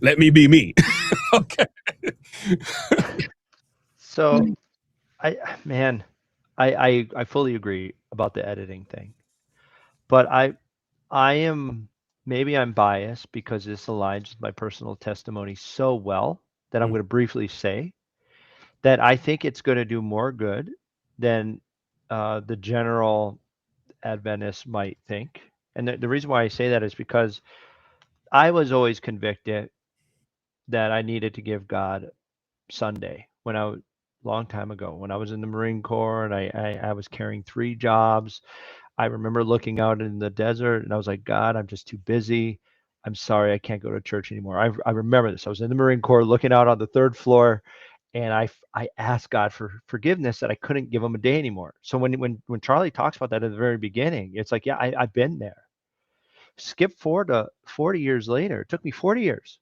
Let me be me. Okay. So I man, I fully agree about the editing thing. But I am, maybe I'm biased because this aligns with my personal testimony so well that I'm Mm. going to briefly say that I think it's going to do more good than the general Adventist might think. And the reason why I say that is because I was always convicted that I needed to give God Sunday when I was long time ago when I was in the Marine Corps and I was carrying 3 jobs. I remember looking out in the desert and I was like, God, I'm just too busy. I'm sorry, I can't go to church anymore. I remember this. I was in the Marine Corps looking out on the third floor and I asked God for forgiveness that I couldn't give him a day anymore. So when Charlie talks about that at the very beginning, it's like, yeah, I've been there. Skip forward to 40 years later. It took me 40 years.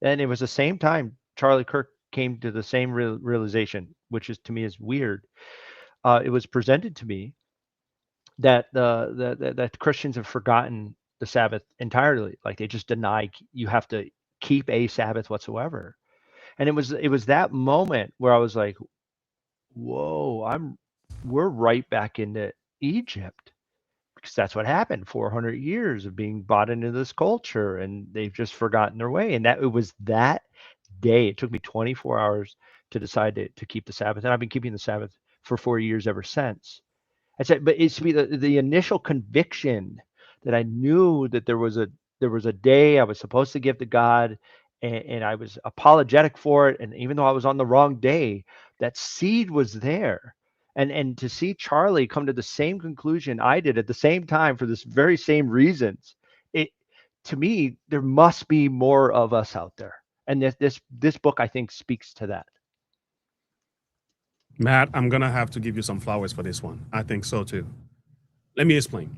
And it was the same time Charlie Kirk came to the same realization, which is to me is weird. It was presented to me that that Christians have forgotten the Sabbath entirely. Like they just deny you have to keep a Sabbath whatsoever. And it was that moment where I was like, whoa, we're right back into Egypt because that's what happened. 400 years of being bought into this culture, and they've just forgotten their way. And that it was that day. It took me 24 hours to decide to keep the Sabbath, and I've been keeping the Sabbath for 4 years ever since. I said, but it's be the initial conviction that I knew that there was a day I was supposed to give to God, and I was apologetic for it. And even though I was on the wrong day, that seed was there. And to see Charlie come to the same conclusion I did at the same time for this very same reasons, it to me there must be more of us out there. And this book I think speaks to that. Matt, I'm gonna have to give you some flowers for this one. I think so too. Let me explain.